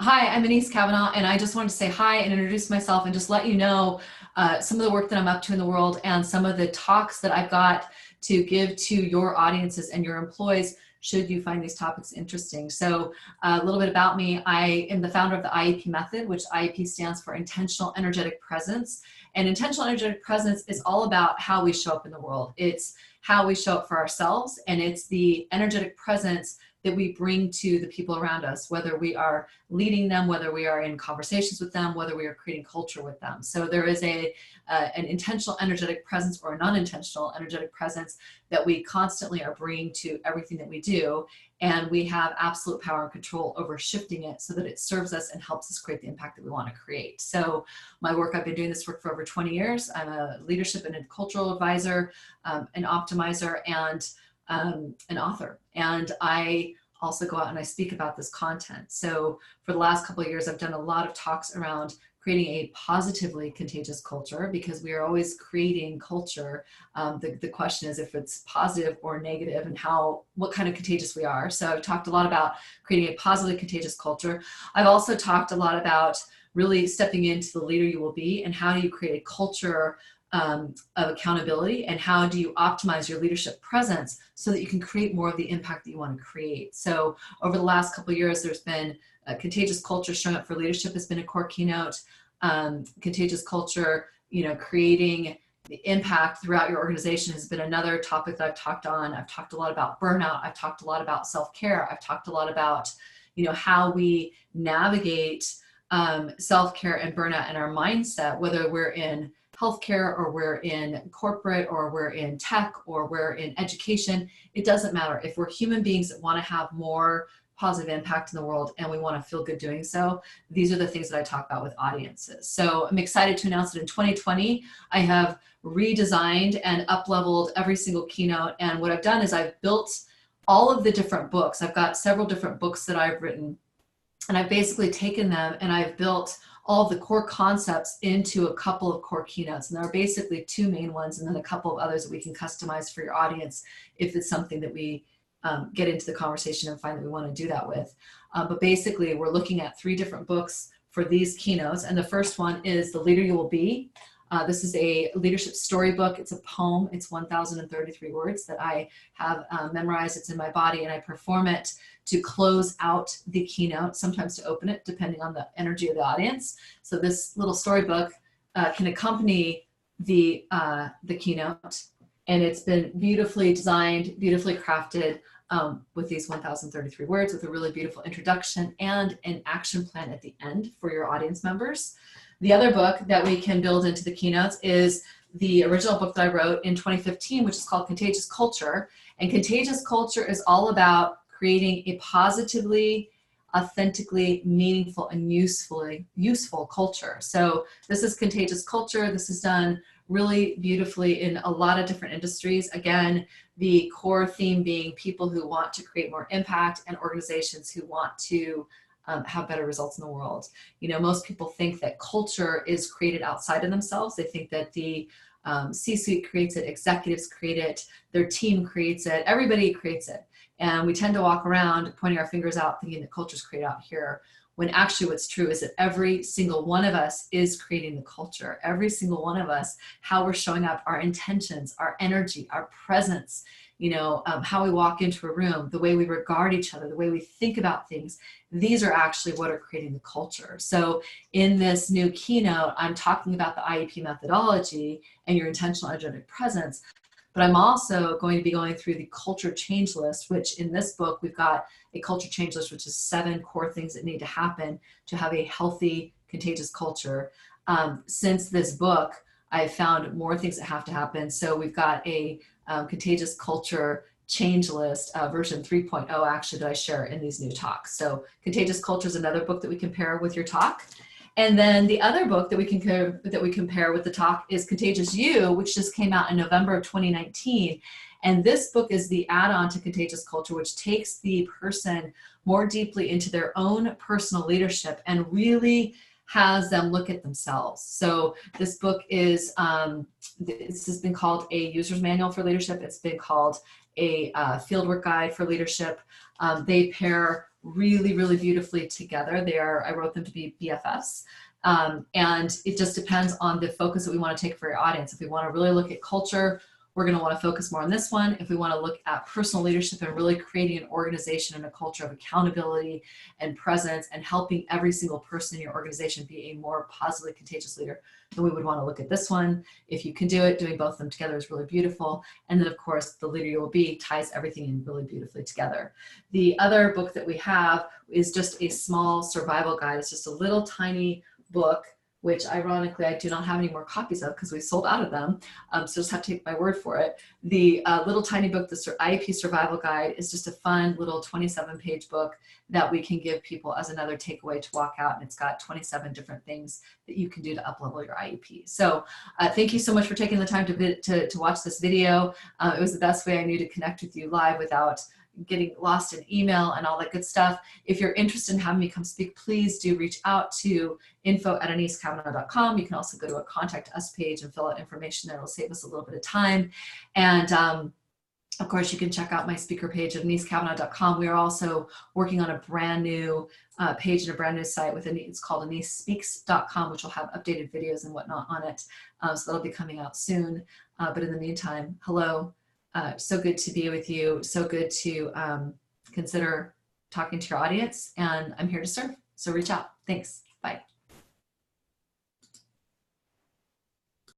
Hi, I'm Anese Cavanaugh, and I just wanted to say hi and introduce myself and just let you know some of the work that I'm up to in the world and some of the talks that I've got to give to your audiences and your employees should you find these topics interesting. So a little bit about me. I am the founder of the IEP method, which IEP stands for Intentional Energetic Presence. And intentional energetic presence is all about how we show up in the world. It's how we show up for ourselves, and it's the energetic presence that we bring to the people around us, whether we are leading them, whether we are in conversations with them, whether we are creating culture with them. So there is an intentional energetic presence or a non-intentional energetic presence that we constantly are bringing to everything that we do. And we have absolute power and control over shifting it so that it serves us and helps us create the impact that we want to create. So my work, I've been doing this work for over 20 years. I'm a leadership and a cultural advisor, an optimizer, and an author. And I also go out and I speak about this content. So for the last couple of years, I've done a lot of talks around creating a positively contagious culture, because we are always creating culture. The question is if it's positive or negative and what kind of contagious we are. So I've talked a lot about creating a positively contagious culture. I've also talked a lot about really stepping into the leader you will be, and how do you create a culture of accountability, and how do you optimize your leadership presence so that you can create more of the impact that you want to create. So over the last couple of years, there's been contagious culture showing up for leadership has been a core keynote. Contagious culture, creating the impact throughout your organization has been another topic that I've talked on. I've talked a lot about burnout. I've talked a lot about self-care. I've talked a lot about, how we navigate self-care and burnout in our mindset, whether we're in healthcare or we're in corporate or we're in tech or we're in education. It doesn't matter. If we're human beings that want to have more positive impact in the world and we want to feel good doing so, these are the things that I talk about with audiences. So I'm excited to announce that in 2020, I have redesigned and up-leveled every single keynote. And what I've done is I've built all of the different books. I've got several different books that I've written, and I've basically taken them and I've built all of the core concepts into a couple of core keynotes. And there are basically two main ones and then a couple of others that we can customize for your audience if it's something that we get into the conversation and find that we want to do that with. But basically, we're looking at three different books for these keynotes. And the first one is The Leader You Will Be. This is a leadership storybook. It's a poem. It's 1,033 words that I have memorized. It's in my body, and I perform it to close out the keynote, sometimes to open it, depending on the energy of the audience. So this little storybook can accompany the keynote, and it's been beautifully designed, beautifully crafted with these 1,033 words, with a really beautiful introduction and an action plan at the end for your audience members. The other book that we can build into the keynotes is the original book that I wrote in 2015, which is called Contagious Culture. And Contagious Culture is all about creating a positively, authentically, meaningful, and useful culture. So this is Contagious Culture. This is done really beautifully in a lot of different industries. Again, the core theme being people who want to create more impact and organizations who want to have better results in the world. Most people think that culture is created outside of themselves. They think that the C-suite creates it, executives create it, their team creates it, everybody creates it. And we tend to walk around pointing our fingers out thinking that culture is created out here, when actually what's true is that every single one of us is creating the culture. Every single one of us, how we're showing up, our intentions, our energy, our presence, how we walk into a room, the way we regard each other, the way we think about things, these are actually what are creating the culture. So in this new keynote, I'm talking about the IEP methodology and your intentional energetic presence, but I'm also going to be going through the culture change list, which in this book, we've got a culture change list, which is 7 core things that need to happen to have a healthy, contagious culture. Since this book, I've found more things that have to happen. So we've got a contagious culture change list, version 3.0 actually, that I share in these new talks. So Contagious Culture is another book that we compare with your talk. And then the other book that we compare with the talk is Contagious You, which just came out in November of 2019. And this book is the add-on to Contagious Culture, which takes the person more deeply into their own personal leadership and really has them look at themselves. So this book is, this has been called a user's manual for leadership. It's been called a fieldwork guide for leadership. They pair really, really beautifully together. I wrote them to be BFFs. And it just depends on the focus that we want to take for your audience. If we want to really look at culture, we're going to want to focus more on this one. If we want to look at personal leadership and really creating an organization and a culture of accountability and presence and helping every single person in your organization be a more positively contagious leader, then we would want to look at this one. If you can do it, doing both of them together is really beautiful. And then of course, The Leader You Will Be ties everything in really beautifully together. The other book that we have is just a small survival guide. It's just a little tiny book, which ironically I do not have any more copies of because we sold out of them. So just have to take my word for it. The little tiny book, the IEP Survival Guide, is just a fun little 27-page book that we can give people as another takeaway to walk out. And it's got 27 different things that you can do to up-level your IEP. So thank you so much for taking the time to watch this video. It was the best way I knew to connect with you live without getting lost in email and all that good stuff. If you're interested in having me come speak, please do reach out to info@anesecavanaugh.com. You can also go to a contact us page and fill out information there. It'll save us a little bit of time. And of course, you can check out my speaker page at anesecavanaugh.com. We are also working on a brand new page and a brand new site with it's called anesespeaks.com, which will have updated videos and whatnot on it. So that'll be coming out soon. But in the meantime, hello. So good to be with you. So good to consider talking to your audience, and I'm here to serve. So reach out. Thanks. Bye.